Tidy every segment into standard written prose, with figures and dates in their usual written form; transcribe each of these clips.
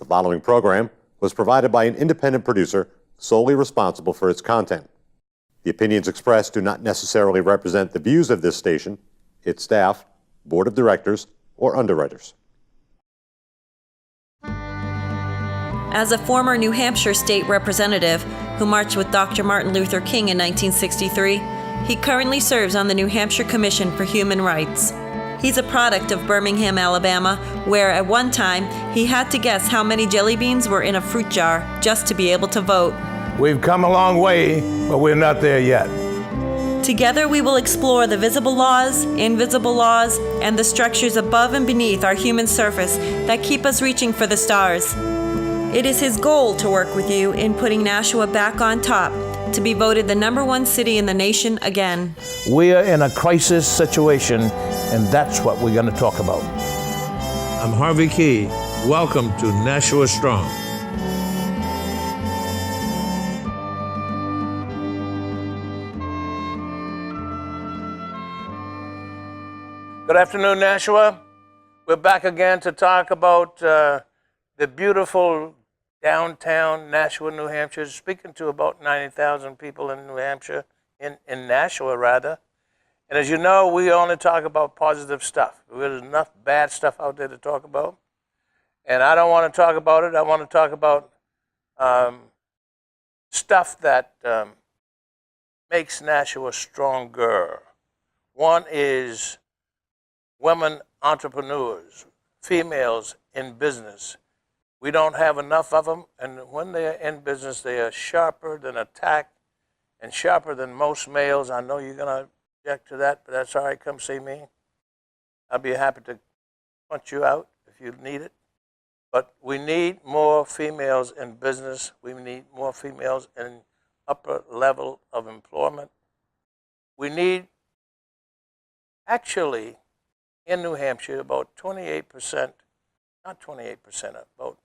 The following program was provided by an independent producer solely responsible for its content. The opinions expressed do not necessarily represent the views of this station, its staff, board of directors, or underwriters. As a former New Hampshire state representative who marched with Dr. Martin Luther King in 1963, he currently serves on the New Hampshire Commission for Human Rights. He's a product of Birmingham, Alabama, where at one time he had to guess how many jelly beans were in a fruit jar just to be able to vote. We've come a long way, but we're not there yet. Together we will explore the visible laws, invisible laws, and the structures above and beneath our human surface that keep us reaching for the stars. It is his goal to work with you in putting Nashua back on top, to be voted the #1 city in the nation again. We are in a crisis situation, and that's what we're going to talk about. I'm Harvey Key. Welcome to Nashua Strong. Good afternoon, Nashua. We're back again to talk about the beautiful downtown Nashua, New Hampshire, speaking to about 90,000 people in New Hampshire, in Nashua rather. And as you know, we only talk about positive stuff. There's enough bad stuff out there to talk about. And I don't want to talk about it. I want to talk about stuff that makes Nashua stronger. One is women entrepreneurs, females in business. We don't have enough of them, and when they are in business, they are sharper than a tack and sharper than most males. I know you're going to object to that, but that's all right. Come see me. I'll be happy to punch you out if you need it. But we need more females in business. We need more females in upper level of employment. We need, actually, in New Hampshire, about 28%, not 28%, about,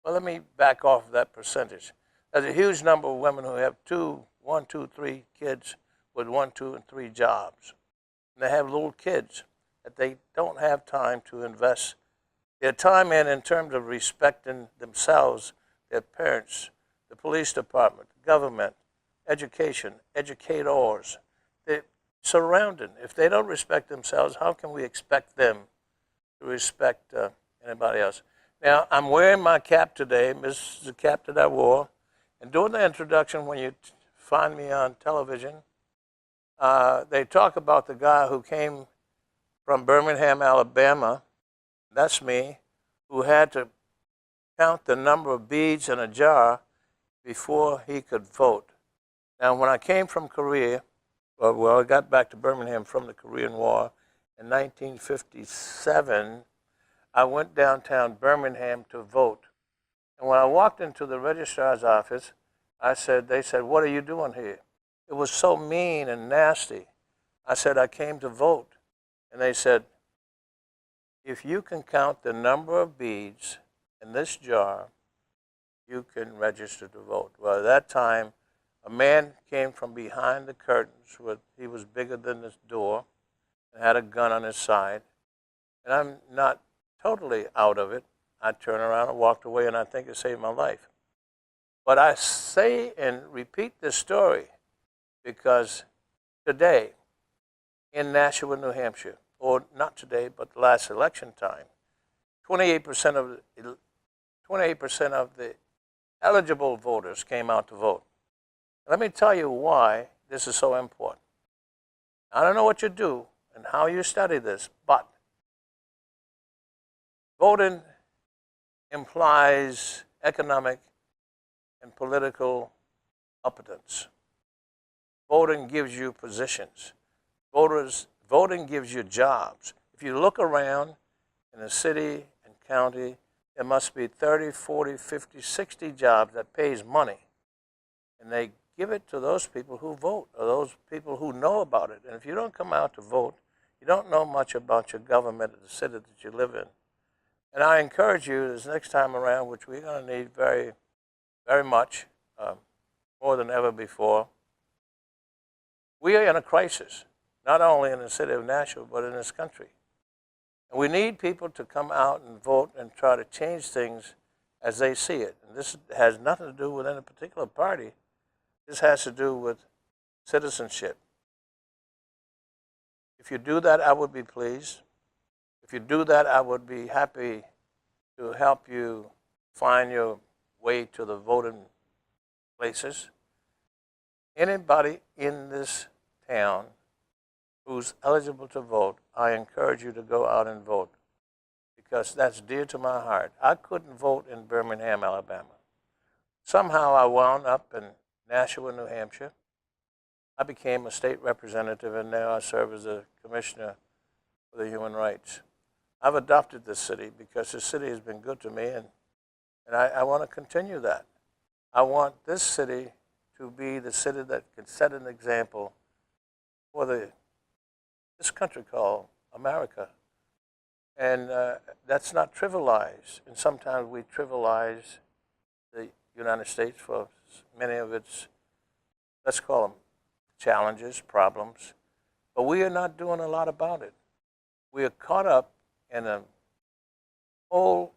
well, let me back off that percentage. There's a huge number of women who have 1, 2, 3 kids with 1, 2, and 3 jobs. And they have little kids that they don't have time to invest their time in terms of respecting themselves, their parents, the police department, government, education, educators. They're surrounded. If they don't respect themselves, how can we expect them to respect anybody else? Now, I'm wearing my cap today. This is the cap that I wore. And during the introduction, when you find me on television, they talk about the guy who came from Birmingham, Alabama, that's me, who had to count the number of beads in a jar before he could vote. Now, when I came from Korea, well, I got back to Birmingham from the Korean War in 1957, I went downtown Birmingham to vote. And when I walked into the registrar's office, they said, "What are you doing here?" It was so mean and nasty. I said, "I came to vote." And they said, "If you can count the number of beads in this jar, you can register to vote." Well, at that time, a man came from behind the curtains. He was bigger than this door and had a gun on his side. And I'm not totally out of it. I turned around and walked away, and I think it saved my life. But I say and repeat this story because today in Nashua, New Hampshire, or not today, but the last election time, 28% of the eligible voters came out to vote. Let me tell you why this is so important. I don't know what you do and how you study this, but voting implies economic and political competence. Voting gives you positions. Voting gives you jobs. If you look around in a city and county, there must be 30, 40, 50, 60 jobs that pays money. And they give it to those people who vote, or those people who know about it. And if you don't come out to vote, you don't know much about your government or the city that you live in. And I encourage you this next time around, which we're going to need very, very much, more than ever before, we are in a crisis, not only in the city of Nashua, but in this country. And we need people to come out and vote and try to change things as they see it. And this has nothing to do with any particular party. This has to do with citizenship. If you do that, I would be pleased. If you do that, I would be happy to help you find your way to the voting places. Anybody in this town who's eligible to vote, I encourage you to go out and vote, because that's dear to my heart. I couldn't vote in Birmingham, Alabama. Somehow I wound up in Nashua, New Hampshire. I became a state representative, and now I serve as a commissioner for the human rights. I've adopted this city because this city has been good to me, and I want to continue that. I want this city to be the city that can set an example for this country called America. And that's not trivialized. And sometimes we trivialize the United States for many of its, let's call them challenges, problems. But we are not doing a lot about it. We are caught up in a whole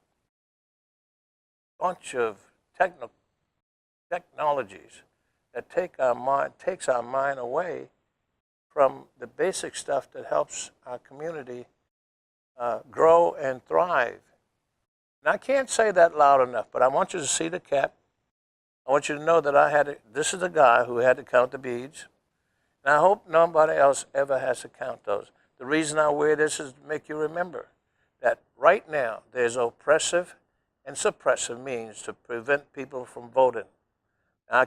bunch of technologies that takes our mind away from the basic stuff that helps our community grow and thrive. And I can't say that loud enough, but I want you to see the cap. I want you to know that this is the guy who had to count the beads. And I hope nobody else ever has to count those. The reason I wear this is to make you remember that right now there's oppressive and suppressive means to prevent people from voting. Now,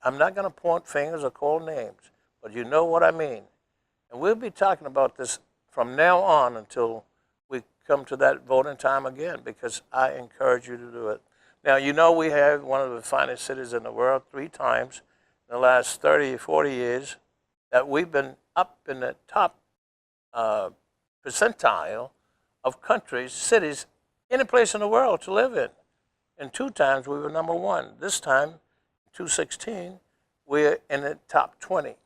I'm not going to point fingers or call names, but you know what I mean. And we'll be talking about this from now on until we come to that voting time again, because I encourage you to do it. Now, you know we have one of the finest cities in the world 3 times in the last 30, 40 years, that we've been up in the top percentile of countries, cities, any place in the world to live in. And 2 times we were number 1. This time, 2016, we're in the top 20.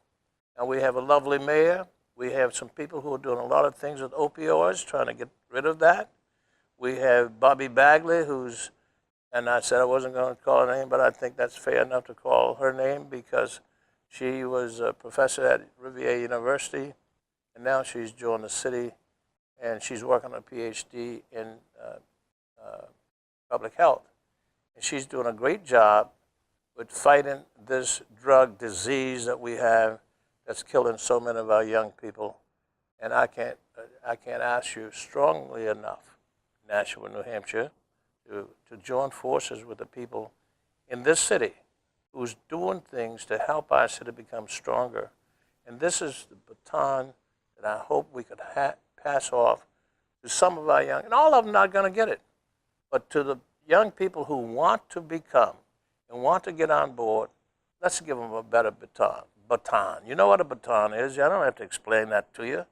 And we have a lovely mayor. We have some people who are doing a lot of things with opioids, trying to get rid of that. We have Bobby Bagley, and I said I wasn't going to call her name, but I think that's fair enough to call her name, because she was a professor at Rivier University, and now she's joined the city, and she's working on a PhD in public health. And she's doing a great job with fighting this drug disease that we have that's killing so many of our young people. And I can't ask you strongly enough, Nashua, New Hampshire, to join forces with the people in this city who's doing things to help our city become stronger. And this is the baton that I hope we could pass off to some of our young, and all of them not going to get it, but to the young people who want to become and want to get on board, let's give them a better baton. You know what a baton is? I don't have to explain that to you.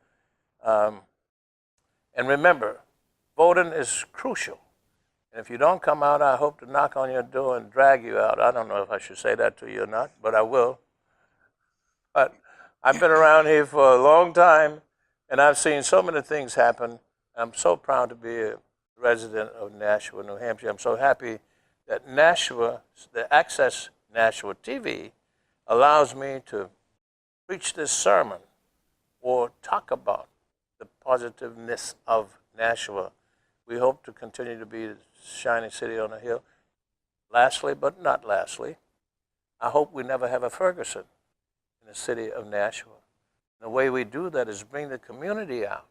And remember, voting is crucial. And if you don't come out, I hope to knock on your door and drag you out. I don't know if I should say that to you or not, but I will. But I've been around here for a long time, and I've seen so many things happen. I'm so proud to be a resident of Nashua, New Hampshire. I'm so happy that Nashua, the Access Nashua TV, allows me to preach this sermon or talk about the positiveness of Nashua. We hope to continue to be the shining city on a hill. Lastly, but not lastly, I hope we never have a Ferguson in the city of Nashua. And the way we do that is bring the community out.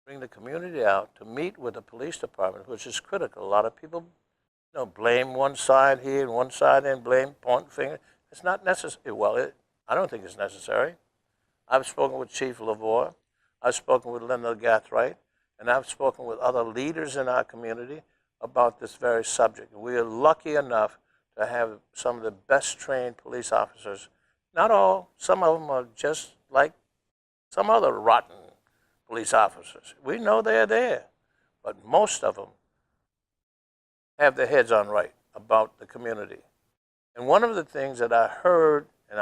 Bring the community out to meet with the police department, which is critical. A lot of people blame one side here and one side and point finger. It's not necessary. Well, I don't think it's necessary. I've spoken with Chief Lavoie. I've spoken with Linda Gathright. And I've spoken with other leaders in our community about this very subject. We are lucky enough to have some of the best trained police officers. Not all. Some of them are just like some other rotten police officers. We know they're there. But most of them have their heads on right about the community. And one of the things that I heard, and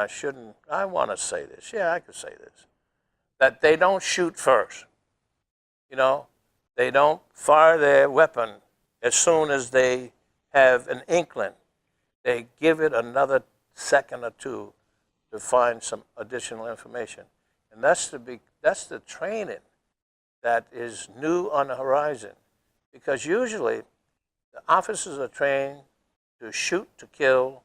I want to say this. Yeah, I could say this. That they don't shoot first. They don't fire their weapon as soon as they have an inkling, they give it another second or two to find some additional information. And that's the training that is new on the horizon. Because usually the officers are trained to shoot to kill,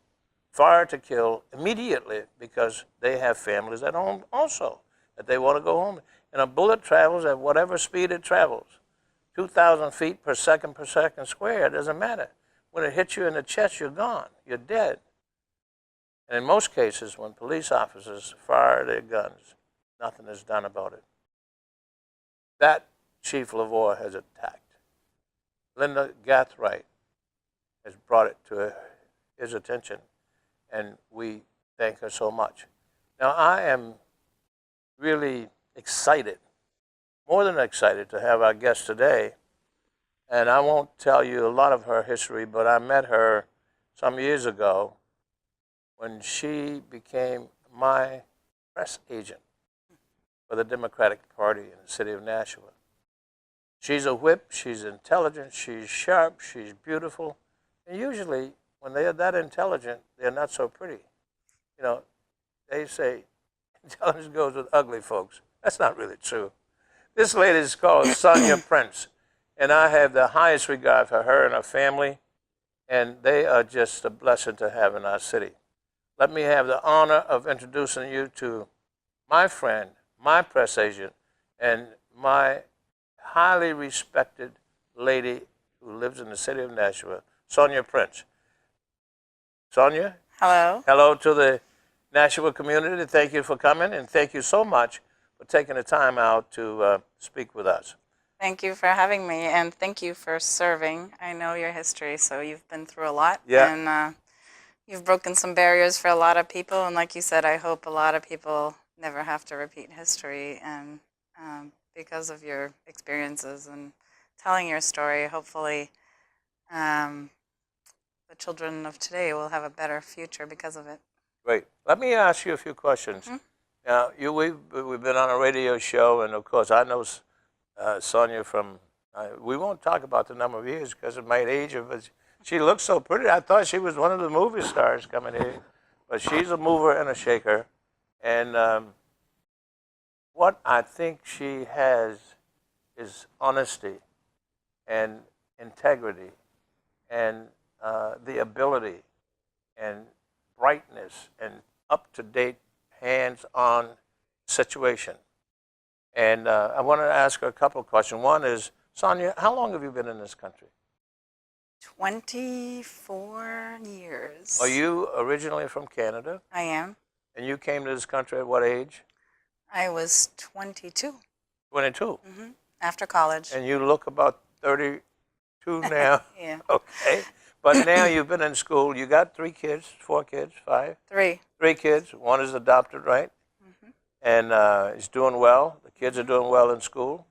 fire to kill immediately because they have families at home also, that they want to go home. And a bullet travels at whatever speed it travels. 2,000 feet per second square, it doesn't matter. When it hits you in the chest, you're gone, you're dead. And in most cases, when police officers fire their guns, nothing is done about it. That Chief LaVore has attacked. Linda Gathright has brought it to his attention, and we thank her so much. Now, I am really excited, more than excited, to have our guest today. And I won't tell you a lot of her history, but I met her some years ago when she became my press agent for the Democratic Party in the city of Nashua. She's a whip, she's intelligent, she's sharp, she's beautiful. And usually, when they are that intelligent, they're not so pretty. You know, they say intelligence goes with ugly folks. That's not really true. This lady is called Sonia Prince, and I have the highest regard for her and her family, and they are just a blessing to have in our city. Let me have the honor of introducing you to my friend, my press agent, and my highly respected lady who lives in the city of Nashua, Sonia Prince. Sonia? Hello. Hello to the Nashua community. Thank you for coming, and thank you so much for taking the time out to speak with us. Thank you for having me, and thank you for serving. I know your history, so you've been through a lot. Yeah. And you've broken some barriers for a lot of people, and like you said, I hope a lot of people never have to repeat history. And because of your experiences and telling your story, hopefully the children of today will have a better future because of it. Great. Let me ask you a few questions. Mm-hmm. Now, we've been on a radio show, and of course, I know Sonia from. We won't talk about the number of years because it might age her, but she looks so pretty. I thought she was one of the movie stars coming here, but she's a mover and a shaker. And what I think she has is honesty and integrity and the ability and brightness and up-to-date, hands-on situation. And I want to ask her a couple of questions. One is, Sonia, how long have you been in this country? 24 years. Are you originally from Canada? I am. And you came to this country at what age? I was 22. 22. Mm-hmm. After college. And you look about 32 now? Yeah. Okay. But now you've been in school. You got 3 kids, 4 kids, 5? 3. 3 kids. One is adopted, right? Mm-hmm. And he's doing well. The kids are doing well in school.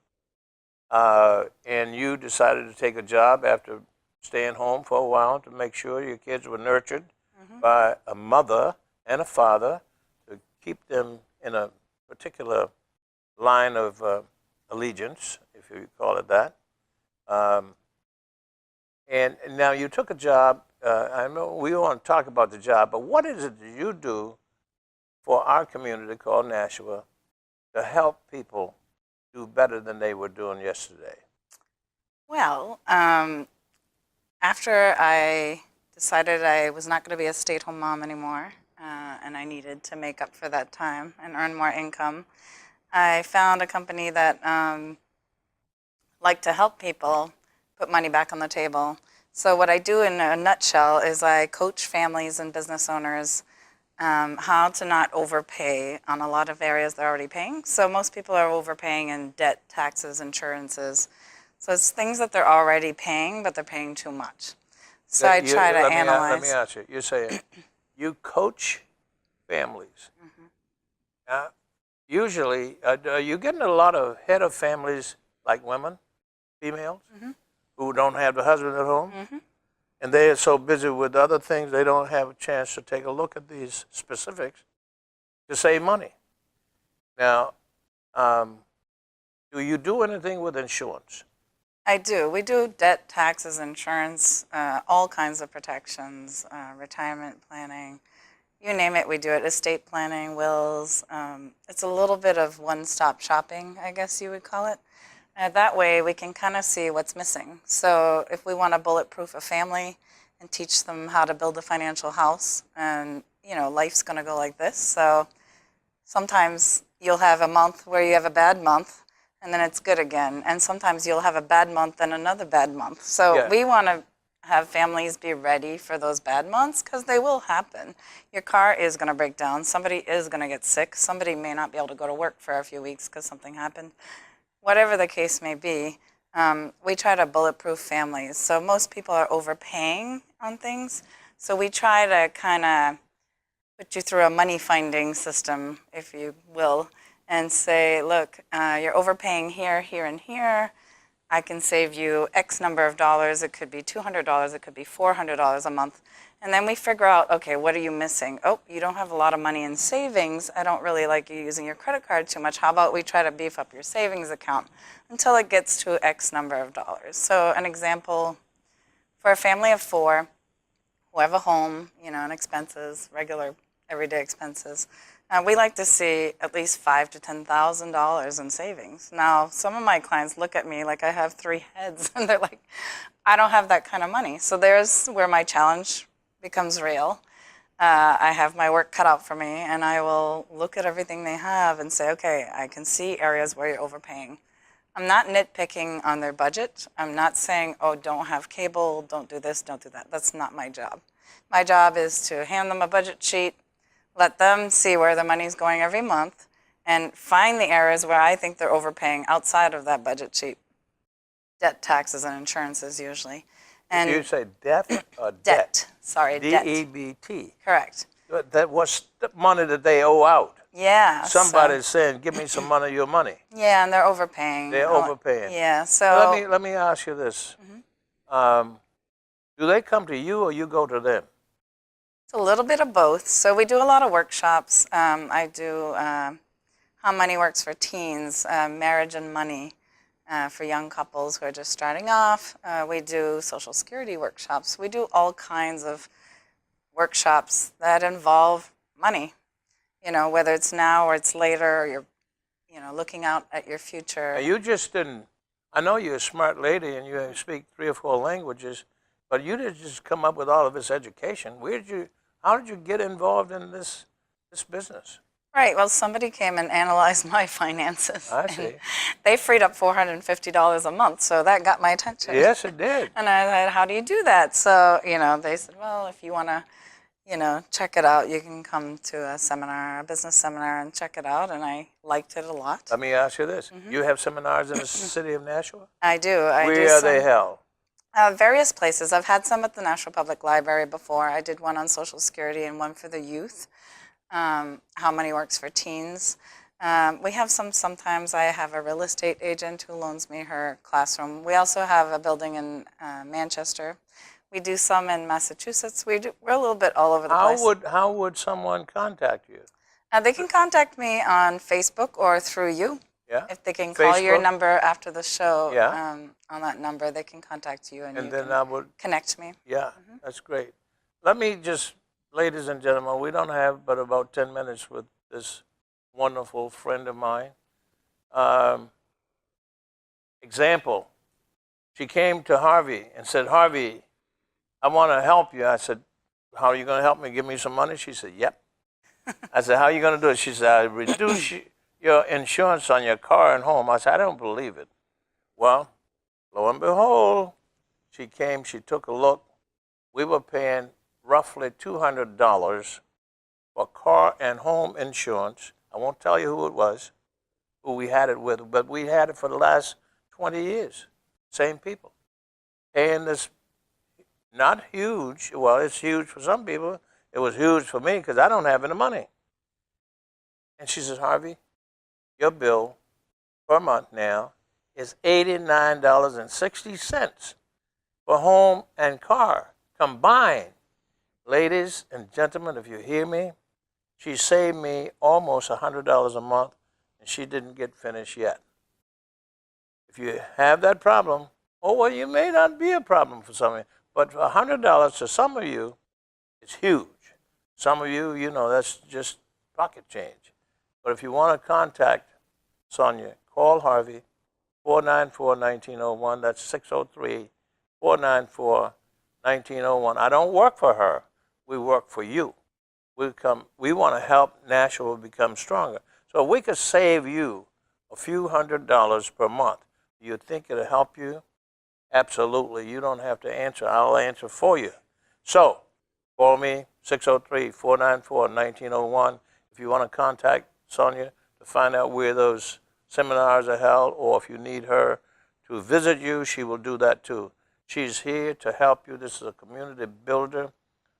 And you decided to take a job after staying home for a while to make sure your kids were nurtured by a mother and a father to keep them in a particular line of allegiance, if you call it that. And now you took a job. I know we want to talk about the job, but what is it that you do for our community called Nashua to help people do better than they were doing yesterday? Well, after I decided I was not going to be a stay-at-home mom anymore, and I needed to make up for that time and earn more income, I found a company that liked to help people put money back on the table. So what I do in a nutshell is I coach families and business owners how to not overpay on a lot of areas they're already paying. So most people are overpaying in debt, taxes, insurances. So it's things that they're already paying, but they're paying too much. So I try to analyze. Let me ask you. You're saying you coach families. Usually, are you getting a lot of head of families like women, females, who don't have the husband at home? And they are so busy with other things, they don't have a chance to take a look at these specifics to save money. Now, do you do anything with insurance? I do. We do debt, taxes, insurance, all kinds of protections, retirement planning. You name it, we do it. Estate planning, wills. It's a little bit of one-stop shopping, I guess you would call it. That way we can kind of see what's missing. So if we want to bulletproof a family and teach them how to build a financial house, and life's going to go like this. So sometimes you'll have a month where you have a bad month, and then it's good again. And sometimes you'll have a bad month and another bad month. So Yeah. we want to have families be ready for those bad months, because they will happen. Your car is going to break down. Somebody is going to get sick. Somebody may not be able to go to work for a few weeks because something happened. Whatever the case may be, we try to bulletproof families. So most people are overpaying on things. So we try to kind of put you through a money finding system, if you will, and say, look, you're overpaying here, here, and here. I can save you X number of dollars. It could be $200. It could be $400 a month. And then we figure out, okay, what are you missing? Oh, you don't have a lot of money in savings. I don't really like you using your credit card too much. How about we try to beef up your savings account until it gets to X number of dollars? So an example, for a family of 4 who have a home, and expenses, regular everyday expenses, we like to see at least $5,000 to $10,000 in savings. Now, some of my clients look at me like I have 3 heads, and they're like, I don't have that kind of money. So there's where my challenge becomes real. I have my work cut out for me, and I will look at everything they have and say, okay, I can see areas where you're overpaying. I'm not nitpicking on their budget. I'm not saying, oh, don't have cable, don't do this, don't do that. That's not my job. My job is to hand them a budget sheet, let them see where the money's going every month, and find the areas where I think they're overpaying outside of that budget sheet. Debt, taxes, and insurances usually. And You say debt or debt. Sorry, debt. D-E-B-T. Correct. That was the money that they owe out. Yeah. Somebody's saying, give me some money of your money. Yeah, and they're overpaying. They're overpaying. Yeah, so. Let me ask you this. Do they come to you or you go to them? It's a little bit of both. So we do a lot of workshops. I do How Money Works for Teens, Marriage and Money for young couples who are just starting off. We do Social Security workshops. We do all kinds of workshops that involve money, whether it's now or it's later, or you're looking out at your future. Now, you just didn't, I know you're a smart lady and you speak 3 or 4 languages, but you didn't just come up with all of this education. How did you get involved in this business? Right. Well, somebody came and analyzed my finances. I see. They freed up $450 a month, so that got my attention. Yes, it did. And I said, how do you do that? So, they said, well, if you want to, check it out, you can come to a business seminar, and check it out. And I liked it a lot. Let me ask you this. You have seminars in the city of Nashua? I do. Where are they held? Various places. I've had some at the National Public Library before. I did one on Social Security and one for the youth. How Money Works for Teens. We have sometimes I have a real estate agent who loans me her classroom. We also have a building in Manchester. We do some in Massachusetts. We're a little bit all over the place. How would someone contact you? They can contact me on Facebook or through you. Yeah. If they can call your Facebook? number after the show, Yeah. On that number, they can contact you, and you then can I would, connect me. yeah, that's great. Let me just, ladies and gentlemen, we don't have but about 10 minutes with this wonderful friend of mine. Example, she came to Harvey and said, Harvey, I want to help you. I said, how are you going to help me? Give me some money? She said, yep. I said, how are you going to do it? She said, I reduce your insurance on your car and home. I said, I don't believe it. Well, lo and behold, she came, she took a look. We were paying roughly $200 for car and home insurance. I won't tell you who it was, who we had it with, but we had it for the last 20 years. Same people. Paying this, not huge, well, it's huge for some people. It was huge for me because I don't have any money. And she says, Harvey, your bill per month now is $89.60 for home and car combined. Ladies and gentlemen, if you hear me, she saved me almost $100 a month, and she didn't get finished yet. If you have that problem, Oh, well, you may not be a problem for some of you, but for $100 to some of you, it's huge. Some of you, you know, that's just pocket change. But if you want to contact Sonia, call Harvey, 494-1901. That's 603-494-1901. I don't work for her. We work for you. We want to help Nashua become stronger. So if we could save you a few $100s per month, do you think it'll help you? Absolutely. You don't have to answer. I'll answer for you. So call me, 603-494-1901. If you want to contact Sonia to find out where those seminars are held, or if you need her to visit you, she will do that too. She's here to help you. This is a community builder,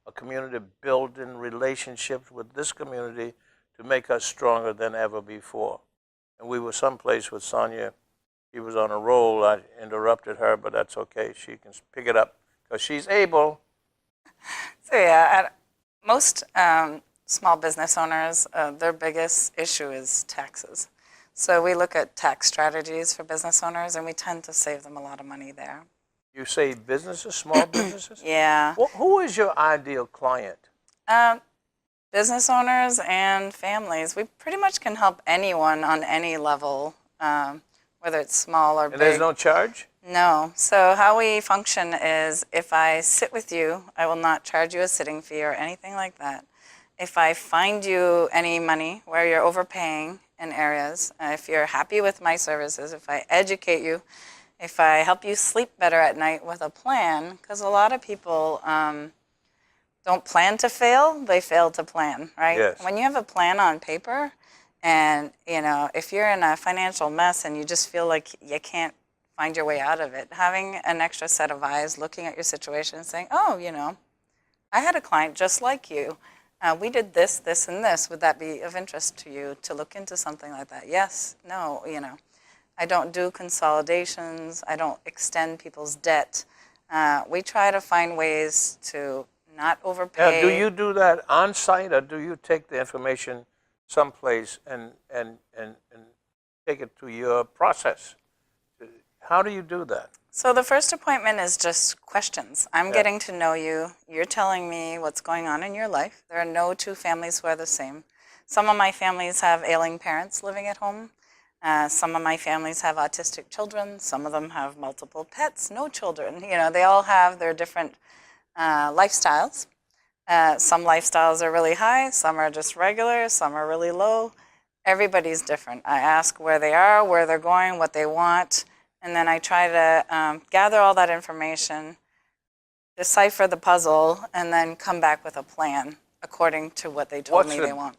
a community building relationships with this community to make us stronger than ever before. And we were someplace with Sonia. She was on a roll. I interrupted her, but that's okay. She can pick it up because she's able. So yeah, most small business owners, their biggest issue is taxes. So we look at tax strategies for business owners, and we tend to save them a lot of money there. You say businesses, small businesses? Yeah. Well, who is your ideal client? Business owners and families. We pretty much can help anyone on any level, whether it's small or big. And there's no charge? No. So how we function is if I sit with you, I will not charge you a sitting fee or anything like that. If I find you any money where you're overpaying in areas, if you're happy with my services, if I educate you, if I help you sleep better at night with a plan, because a lot of people don't plan to fail, they fail to plan, right? Yes. When you have a plan on paper, and you know, if you're in a financial mess and you just feel like you can't find your way out of it, having an extra set of eyes looking at your situation and saying, oh, you know, I had a client just like you. We did this, this, and this. Would that be of interest to you to look into something like that? Yes, no, you know. I don't do consolidations. I don't extend people's debt. We try to find ways to not overpay. Now, do you do that on site, or do you take the information someplace and take it to your process? How do you do that? So the first appointment is just questions. I'm getting to know you. You're telling me what's going on in your life. There are no two families who are the same. Some of my families have ailing parents living at home. Some of my families have autistic children. Some of them have multiple pets, no children. You know, they all have their different lifestyles. Some lifestyles are really high. Some are just regular. Some are really low. Everybody's different. I ask where they are, where they're going, what they want. And then I try to gather all that information, decipher the puzzle, and then come back with a plan according to what they told me they want.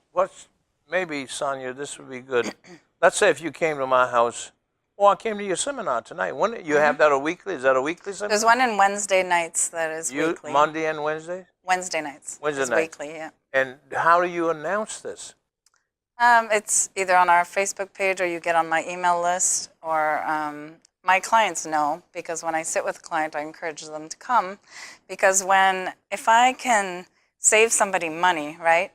Maybe, Sonia, this would be good. Let's say if you came to my house, or I came to your seminar tonight. When you have that a weekly? Is that a weekly seminar? There's one on Wednesday nights that is weekly. Monday and Wednesday? Wednesday nights. Wednesday is nights. Weekly, yeah. And how do you announce this? It's either on our Facebook page or you get on my email list, or my clients know, because when I sit with a client, I encourage them to come, because if I can save somebody money, right,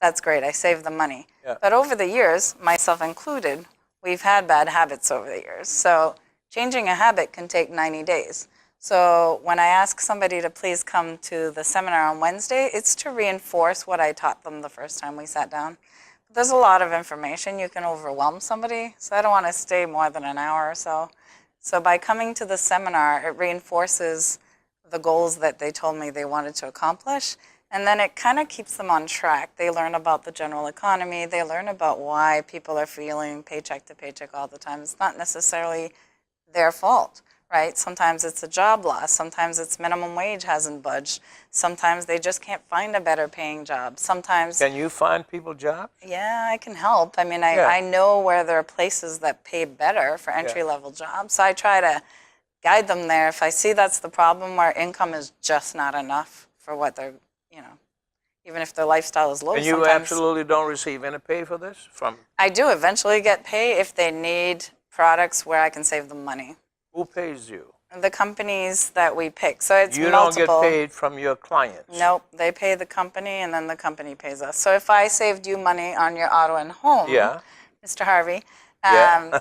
that's great, I save them money. Yeah. But over the years, myself included, we've had bad habits over the years. So changing a habit can take 90 days. So when I ask somebody to please come to the seminar on Wednesday, it's to reinforce what I taught them the first time we sat down. There's a lot of information. You can overwhelm somebody, so I don't want to stay more than an hour or so. So by coming to the seminar, it reinforces the goals that they told me they wanted to accomplish, and then it kind of keeps them on track. They learn about the general economy. They learn about why people are feeling paycheck to paycheck all the time. It's not necessarily their fault, right? Sometimes it's a job loss. Sometimes it's minimum wage hasn't budged. Sometimes they just can't find a better paying job. Sometimes... Can you find people jobs? Yeah, I can help. I mean, I know where there are places that pay better for entry-level jobs, so I try to guide them there. If I see that's the problem, where income is just not enough for what they're, you know, even if their lifestyle is low. And you absolutely don't receive any pay for this? I do eventually get pay if they need products where I can save them money. Who pays you? The companies that we pick. So it's You multiple. don't get paid from your clients? Nope, they pay the company and then the company pays us. So if I saved you money on your auto and home, Mr. Harvey, Yeah.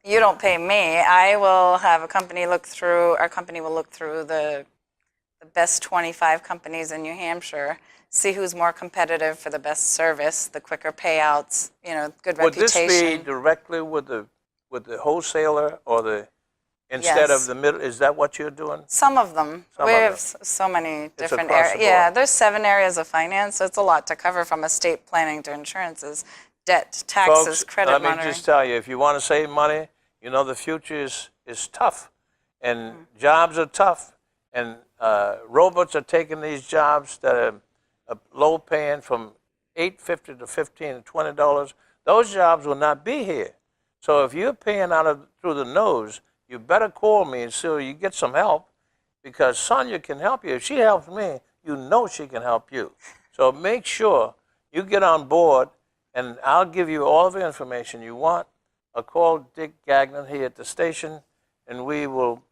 You don't pay me. I will have a company look through, our company will look through the best 25 companies in New Hampshire, see who's more competitive for the best service, the quicker payouts, you know, good Would this reputation. be directly with the wholesaler or instead of Yes. the middle? Is that what you're doing? Some of them. Some We of have them. so many different across areas. the Yeah, board. there's 7 areas of finance, so it's a lot to cover from estate planning to insurances, debt, taxes, Folks, credit let me monitoring. just tell you, if you want to save money, you know the future is tough, and jobs are tough, and robots are taking these jobs that are low paying from $8.50 to $15 to $20. Those jobs will not be here. So if you're paying through the nose, you better call me and so you get some help, because Sonia can help you. If she helps me, you know she can help you. So make sure you get on board, and I'll give you all the information you want. I'll call Dick Gagnon here at the station, and we will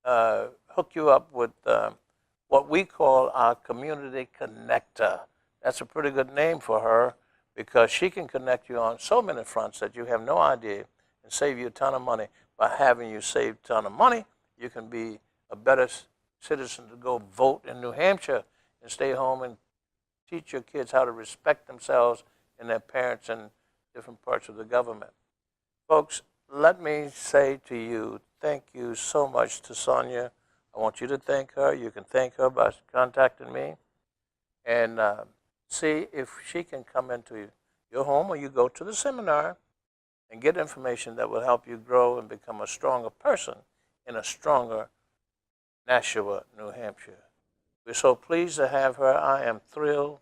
hook you up with what we call our community connector. That's a pretty good name for her, because she can connect you on so many fronts that you have no idea, and save you a ton of money. By having you save a ton of money, you can be a better citizen to go vote in New Hampshire and stay home and teach your kids how to respect themselves and their parents in different parts of the government. Folks, let me say to you, thank you so much to Sonia. I want you to thank her. You can thank her by contacting me, and see if she can come into your home, or you go to the seminar and get information that will help you grow and become a stronger person in a stronger Nashua, New Hampshire. We're so pleased to have her. I am thrilled.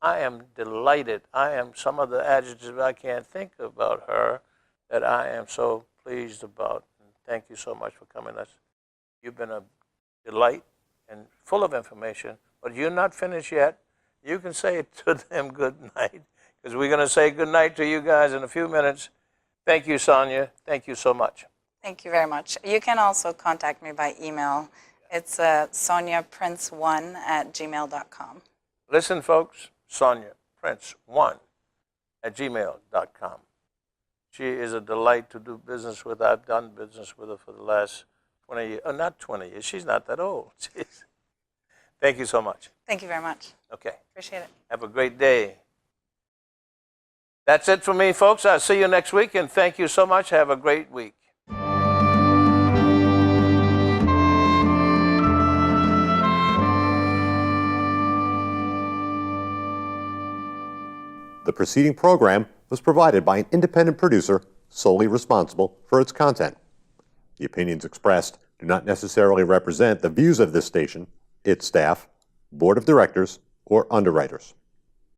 I am delighted. I am some of the adjectives I can't think about her that I am so pleased about. And thank you so much for coming. You've been a delight and full of information, but you're not finished yet. You can say to them good night, because we're going to say good night to you guys in a few minutes. Thank you, Sonia. Thank you so much. Thank you very much. You can also contact me by email. It's soniaprince1@gmail.com. Listen, folks, Sonia Prince1@gmail.com. She is a delight to do business with. I've done business with her for the last 20 years. Oh, not 20 years. She's not that old. Jeez. Thank you so much. Thank you very much. Okay. Appreciate it. Have a great day. That's it for me, folks. I'll see you next week, and thank you so much. Have a great week. The preceding program was provided by an independent producer solely responsible for its content. The opinions expressed do not necessarily represent the views of this station, its staff, board of directors, or underwriters.